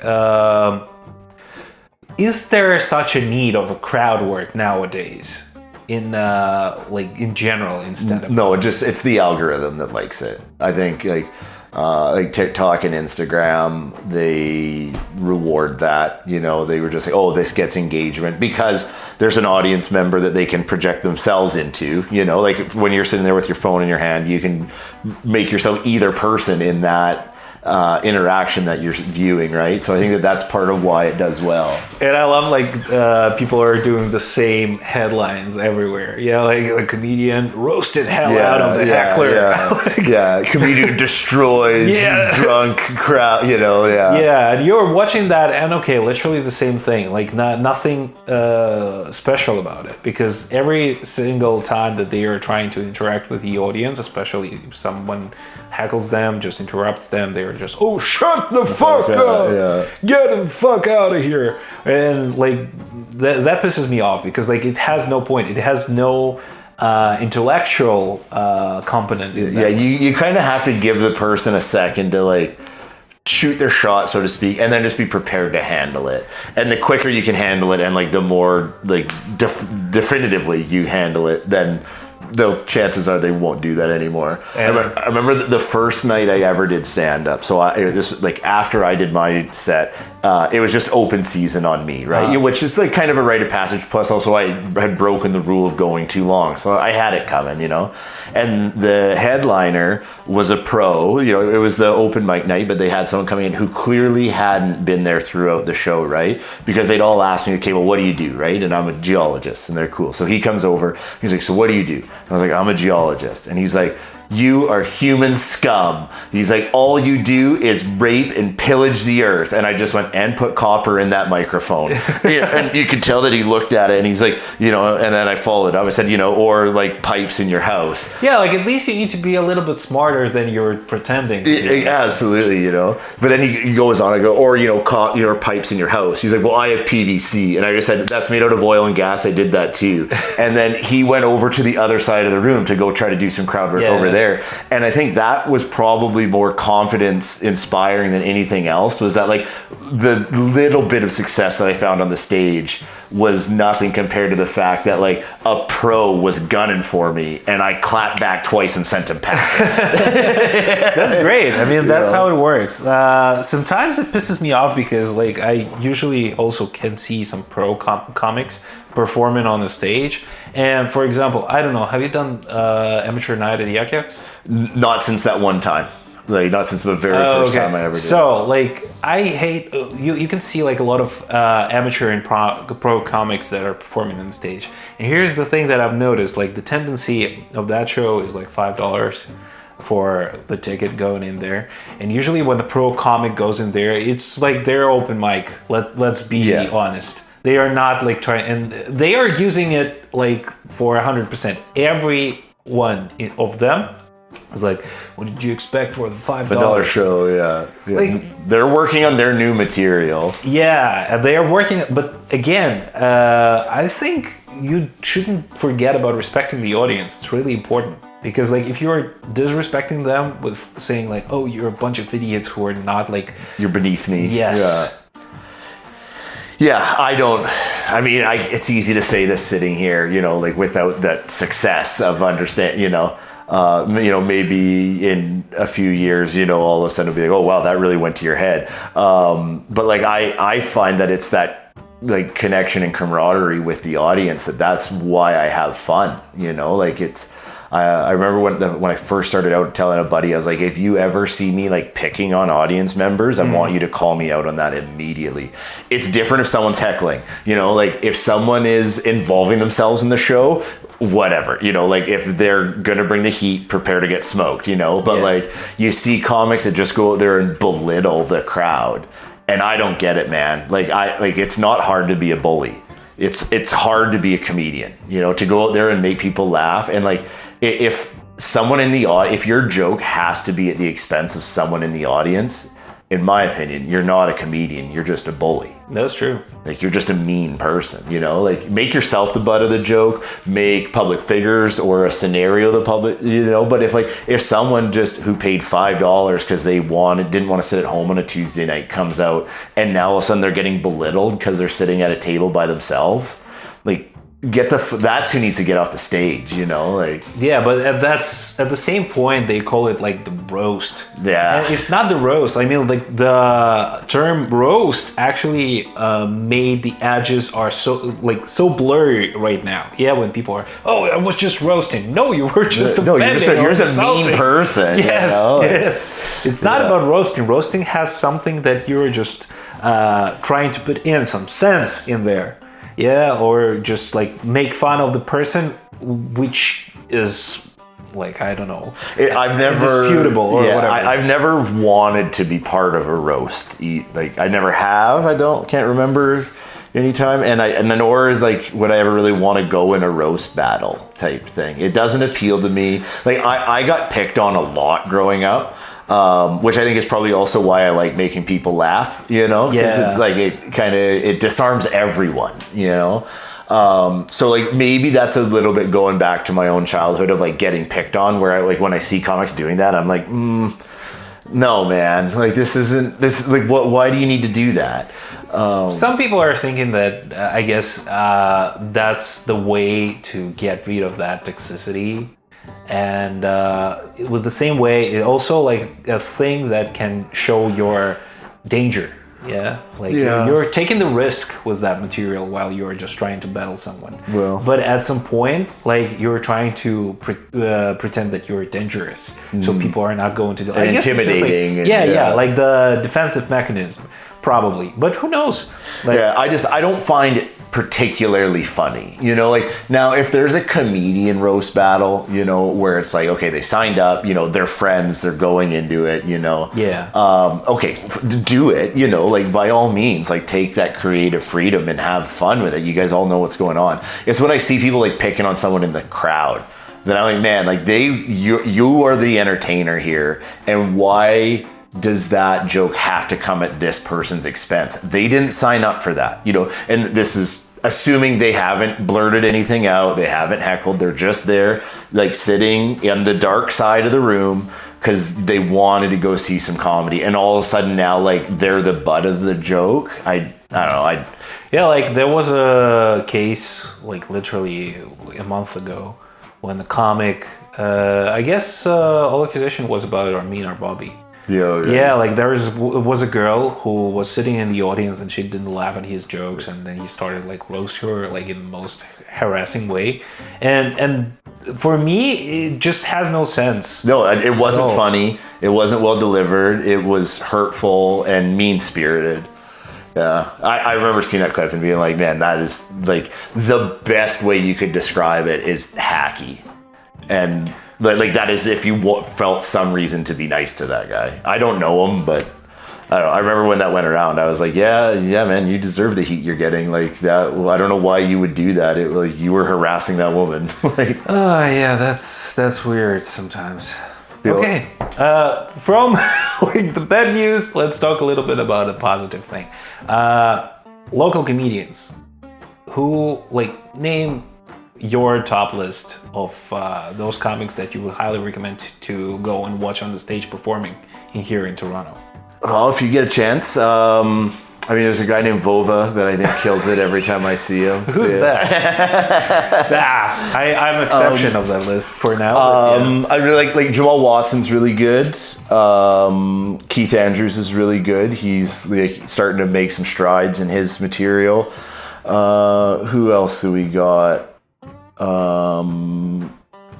is there such a need of a crowd work nowadays? In general in stand-up? No, it's the algorithm that likes it. I think like TikTok and Instagram, they reward that. You know, they were just like, oh, this gets engagement because there's an audience member that they can project themselves into. You know, like when you're sitting there with your phone in your hand, you can make yourself either person in that interaction that you're viewing, right? So I think that's part of why it does well. And I love like people are doing the same headlines everywhere. Yeah, like a comedian roasted hell out of the heckler. Comedian destroys drunk crowd, you know. And you're watching that and okay, literally the same thing, like nothing special about it, because every single time that they are trying to interact with the audience, especially if someone heckles them, just interrupts them, they're just, oh, shut the fuck up, get the fuck out of here. And like that pisses me off, because like it has no point, it has no intellectual component in that. You kind of have to give the person a second to like shoot their shot, so to speak, and then just be prepared to handle it. And the quicker you can handle it, and like the more like definitively you handle it, then the chances are they won't do that anymore. I remember the first night I ever did stand-up. So this like after I did my set, it was just open season on me, right? Which is like kind of a rite of passage. Plus, also I had broken the rule of going too long, so I had it coming, you know. And the headliner was a pro. You know, it was the open mic night, but they had someone coming in who clearly hadn't been there throughout the show, right? Because they'd all asked me, okay, well, what do you do, right? And I'm a geologist, and they're cool. So he comes over. He's like, so what do you do? And I was like, I'm a geologist. And he's like, you are human scum. He's like, all you do is rape and pillage the earth. And I just went, and put copper in that microphone. And you could tell that he looked at it and he's like, you know, and then I followed up. I said, you know, or like pipes in your house. Yeah, like at least you need to be a little bit smarter than you're pretending to be. Absolutely, you know. But then he goes on, I go, or, you know, pipes in your house. He's like, well, I have PVC. And I just said, that's made out of oil and gas. I did that too. And then he went over to the other side of the room to go try to do some crowd work over there. there. And I think that was probably more confidence inspiring than anything else, was that like the little bit of success that I found on the stage was nothing compared to the fact that like a pro was gunning for me and I clapped back twice and sent him packing. That's great. I mean, that's how it works. Sometimes it pisses me off because like I usually also can see some pro comics performing on the stage. And for example, I don't know, have you done amateur night at Yak Yak's? Not since that one time. Like not since the very first time I ever did. So like I hate you can see like a lot of amateur and pro comics that are performing on stage. And here's the thing that I've noticed, like the tendency of that show is like $5 for the ticket going in there. And usually when the pro comic goes in there, it's like their open mic. Let's be honest. They are not like trying, and they are using it like for 100%. Every one of them is like, what did you expect for the $5 show? Yeah. Like, they're working on their new material. Yeah, they are working. But again, I think you shouldn't forget about respecting the audience. It's really important. Because like if you're disrespecting them with saying like, oh, you're a bunch of idiots who are not like... You're beneath me. Yes. Yeah, it's easy to say this sitting here, you know, like without that success of maybe in a few years, you know, all of a sudden it'll be like, oh, wow, that really went to your head. But like, I find that it's that like connection and camaraderie with the audience, that's why I have fun, you know, like I remember when I first started out telling a buddy, I was like, if you ever see me like picking on audience members, I want you to call me out on that immediately. It's different if someone's heckling, you know, like if someone is involving themselves in the show, whatever, you know, like if they're going to bring the heat, prepare to get smoked, you know, but like you see comics that just go out there and belittle the crowd. And I don't get it, man. Like it's not hard to be a bully. It's hard to be a comedian, you know, to go out there and make people laugh. And like, if someone in the audience, if your joke has to be at the expense of someone in the audience, in my opinion, you're not a comedian. You're just a bully. That's true. Like you're just a mean person, you know, like make yourself the butt of the joke, make public figures or a scenario the public, you know, but if someone just who paid $5 because they didn't want to sit at home on a Tuesday night comes out and now all of a sudden they're getting belittled because they're sitting at a table by themselves, like, that's who needs to get off the stage, you know, like. Yeah, but that's at the same point they call it like the roast. Yeah, and it's not the roast. I mean, like the term roast actually made the edges are so blurry right now. Yeah, when people are, oh, I was just roasting. No, you were just you're just a mean person. Yes, you know? Yes. It's not about roasting. Roasting has something that you're just trying to put in some sense in there. Yeah, or just like make fun of the person, which is like, I don't know, disputable or whatever. I've never wanted to be part of a roast. Like I never have. Can't remember any time. And nor is like would I ever really want to go in a roast battle type thing. It doesn't appeal to me. Like I got picked on a lot growing up. Which I think is probably also why I like making people laugh, you know, because it's like it disarms everyone, you know. So like maybe that's a little bit going back to my own childhood of like getting picked on, where I like when I see comics doing that, I'm like, no, man, like this like why do you need to do that? Some people are thinking that I guess that's the way to get rid of that toxicity. And with the same way, it also like a thing that can show your danger. Yeah, like you're taking the risk with that material while you're just trying to battle someone. Well, but at some point, like you're trying to pretend that you're dangerous, so people are not going to. I guess intimidating. Like, like the defensive mechanism, probably. But who knows? Like, I don't find it particularly funny, you know, like now if there's a comedian roast battle, you know, where it's like, okay, they signed up, you know, they're friends, they're going into it, you know, okay, do it, you know, like by all means, like take that creative freedom and have fun with it. You guys all know what's going on. It's when I see people like picking on someone in the crowd that I'm like, man, like you are the entertainer here, and why does that joke have to come at this person's expense? They didn't sign up for that, you know, and this is assuming they haven't blurted anything out, they haven't heckled, they're just there, like sitting on the dark side of the room because they wanted to go see some comedy, and all of a sudden now, like, they're the butt of the joke. I don't know. Yeah, like there was a case like literally a month ago when the comic, I guess all accusation was about Armin or Bobby. Yeah, like was a girl who was sitting in the audience and she didn't laugh at his jokes, and then he started like roast her like in the most harassing way, and for me it just has no sense. No, it wasn't funny. It wasn't well delivered. It was hurtful and mean spirited. Yeah, I remember seeing that clip and being like, man, that is like the best way you could describe it is hacky. And like that is if you felt some reason to be nice to that guy. I don't know him, but I don't know. I remember when that went around, I was like, yeah, man, you deserve the heat you're getting. Like that. Well, I don't know why you would do that. It like you were harassing that woman. Like, yeah, that's weird sometimes. Okay, from like the bad news, let's talk a little bit about a positive thing. Local comedians who like name your top list of those comics that you would highly recommend to go and watch on the stage performing here in Toronto. Well, if you get a chance, I mean, there's a guy named Vova that I think kills it every time I see him. Who's that? I'm an exception of that list for now. I really like Jamal Watson's really good. Keith Andrews is really good. He's like starting to make some strides in his material. Who else do we got?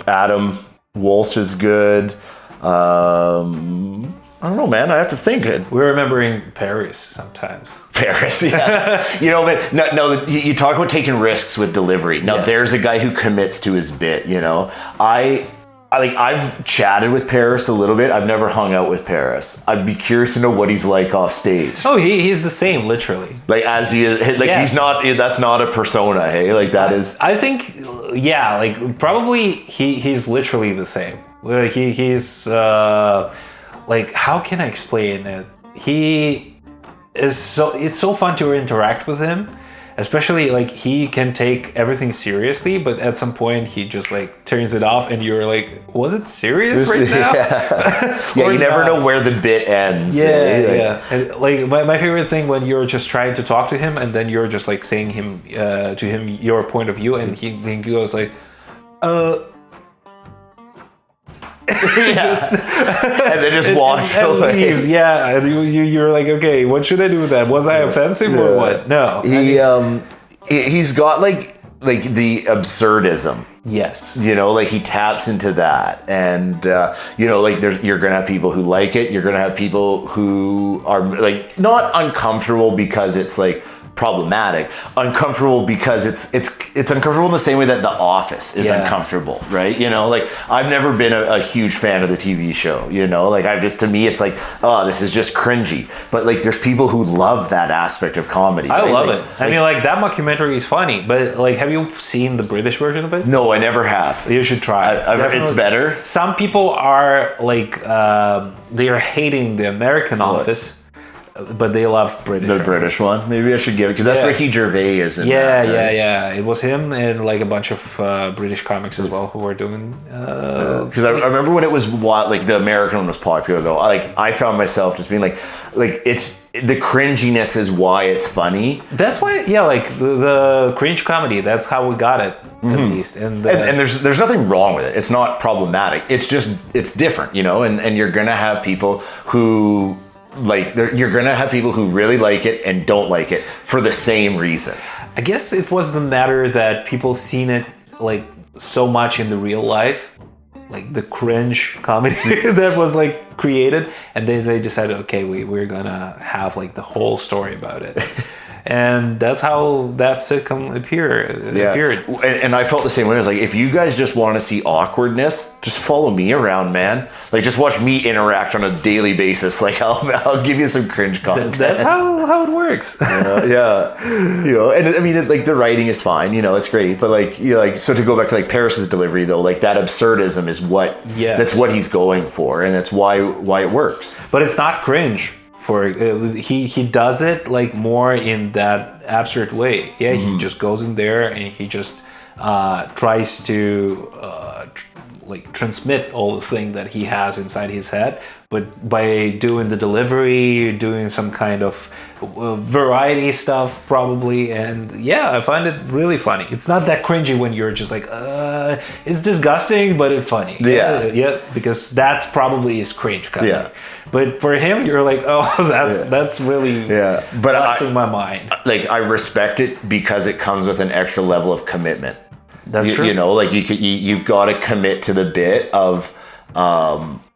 Adam Walsh is good. I don't know, man. I have to think. We're remembering Paris sometimes. Paris, yeah. You know, man, no, you talk about taking risks with delivery. Now, yes. There's a guy who commits to his bit, you know. I've chatted with Paris a little bit. I've never hung out with Paris. I'd be curious to know what he's like off stage. Oh, he's the same, literally. Like, as he is, like, yes. He's not, that's not a persona, hey? Like, that is... I think, yeah, like, probably he's literally the same. He's... like, how can I explain it? He is it's so fun to interact with him, especially like he can take everything seriously, but at some point he just like turns it off and you're like, was it serious right now? Yeah, you never know where the bit ends. Yeah. And, like my favorite thing when you're just trying to talk to him and then you're just like saying to him your point of view, and he goes like, and then just walks away. Leaves. Yeah, you're like, okay, what should I do with that? Was I offensive or what? No. He's got like the absurdism. Yes. You know, like he taps into that, and you know, like you're gonna have people who like it. You're gonna have people who are like not uncomfortable because it's like problematic, uncomfortable because it's uncomfortable in the same way that The Office is uncomfortable, right? You know, like I've never been a huge fan of the TV show, you know, like to me it's like, oh, this is just cringy, but like there's people who love that aspect of comedy. I right? love like, it. I mean, like that mockumentary is funny, but like, have you seen the British version of it? No, I never have. You should try it. It's better. Some people are like, they are hating the American Office, but they love British. The British one. Maybe I should give it because that's Ricky Gervais is in that, right? Yeah. It was him and like a bunch of British comics as well who were doing. Because I remember when it was like the American one was popular though. I found myself just being like it's the cringiness is why it's funny. That's why, like the cringe comedy. That's how we got it at least. And there's nothing wrong with it. It's not problematic. It's just it's different, you know. And you're gonna have people who. Like you're gonna have people who really like it and don't like it for the same reason. I guess it was the matter that people seen it like so much in the real life, like the cringe comedy that was like created, and then they decided, okay, we're gonna have like the whole story about it. And that's how that sitcom appeared. And I felt the same way. I was like, if you guys just want to see awkwardness, just follow me around, man. Like, just watch me interact on a daily basis. Like, I'll give you some cringe content. That's how it works. Yeah. You know, and I mean, like, the writing is fine. You know, it's great. But, like, you know, like, so to go back to, like, Paris's delivery, though, like, that absurdism is what, that's what he's going for. And that's why it works. But it's not cringe for he does it like more in that absurd way. Yeah, he just goes in there and he just tries to like transmit all the thing that he has inside his head, but by doing the delivery, doing some kind of variety stuff probably. And yeah, I find it really funny. It's not that cringy when you're just like it's disgusting, but it's funny. Yeah, because that's probably his cringe kind of. But for him, you're like, oh, that's really but busting my mind. Like, I respect it because it comes with an extra level of commitment. That's true. You know, like you've got to commit to the bit of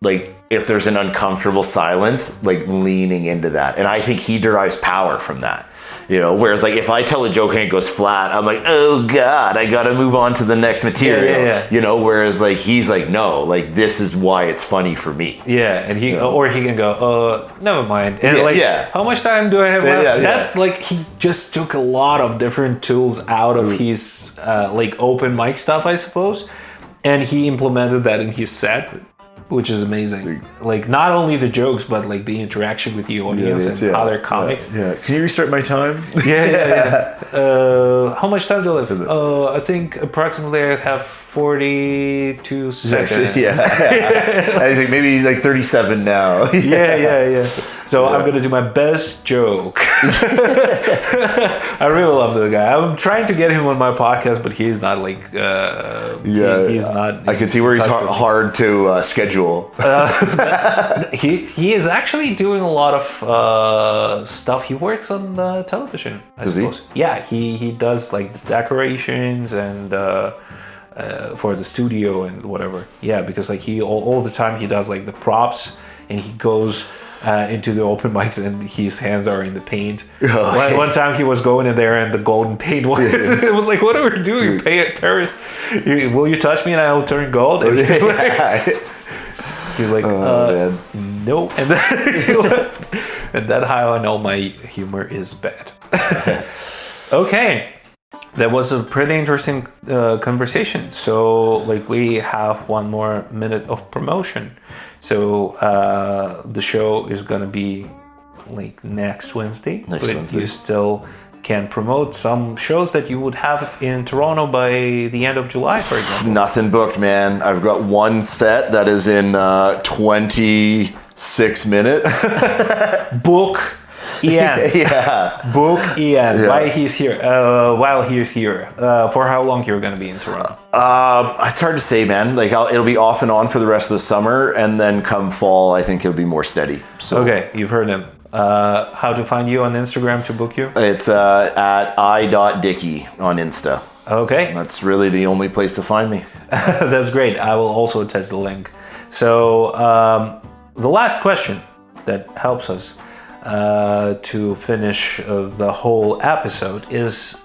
like, if there's an uncomfortable silence, like leaning into that. And I think he derives power from that. You know, whereas like if I tell a joke and it goes flat, I'm like, oh God, I got to move on to the next material. You know, whereas like he's like, no, like this is why it's funny for me. Yeah, and he or he can go, never mind. And how much time do I have left? That's like he just took a lot of different tools out of his like open mic stuff, I suppose, and he implemented that in his set, which is amazing. Like not only the jokes, but like the interaction with the audience and other comics. Can you restart my time? How much time do I have? I think approximately I have 42 seconds. I think maybe like 37 now. So I'm gonna do my best joke. I really love the guy. I'm trying to get him on my podcast, but he's not like. He's not. I can see where he's hard to schedule. He is actually doing a lot of stuff. He works on television. Does he? Yeah, he does like the decorations and for the studio and whatever. Yeah, because like he all the time he does like the props and he goes. Into the open mics and his hands are in the paint. One time he was going in there and the golden paint was it was like, what are we doing? Paris, will you touch me and I will turn gold? And he's like, no. And then he left. And that's how I know my humor is bad. Okay. That was a pretty interesting conversation. So like we have one more minute of promotion. So the show is gonna be like next Wednesday. You still can promote some shows that you would have in Toronto by the end of July, for example. Nothing booked, man. I've got one set that is in 26 minutes. Book Ian. Book Ian. While he's here. For how long you're going to be in Toronto? It's hard to say, man. Like it'll be off and on for the rest of the summer, and then come fall, I think it'll be more steady. So okay, you've heard him. How to find you on Instagram to book you? It's at i.dickie on Insta. Okay, that's really the only place to find me. That's great. I will also attach the link. So the last question that helps us to finish the whole episode is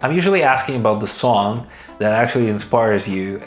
I'm usually asking about the song that actually inspires you,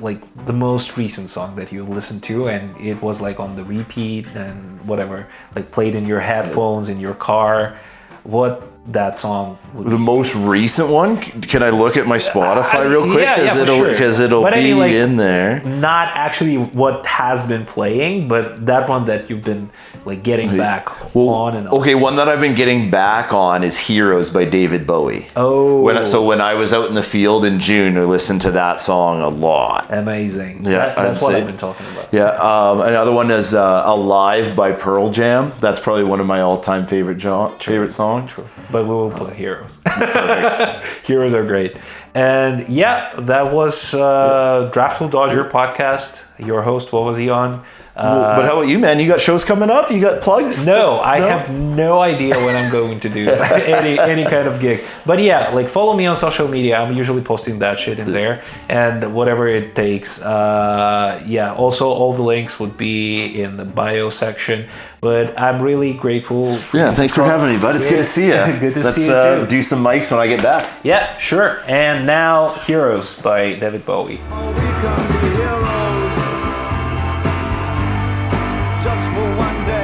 like the most recent song that you listened to and it was like on the repeat and whatever, like played in your headphones in your car. What that song would the most recent one? Can I look at my Spotify real quick? Because it'll be like, in there. Not actually what has been playing, but that one that you've been like getting back on and on. Okay, one that I've been getting back on is Heroes by David Bowie. When I was out in the field in June, I listened to that song a lot. Amazing. That's what I've been talking about. Another one is Alive by Pearl Jam. That's probably one of my all-time favorite songs. True. But we will play Heroes. Heroes are great. And that was Draftful Dodger podcast. Your host, Vova Zeeon. But how about you, man? You got shows coming up? You got plugs? No, I have no idea when I'm going to do any kind of gig. But like follow me on social media. I'm usually posting that shit in there and whatever it takes. Also all the links would be in the bio section. But I'm really grateful. Thanks for having me, bud. It's good to see you. Good to see you too. Let's do some mics when I get back. Yeah, sure. And now Heroes by David Bowie. Just for one day.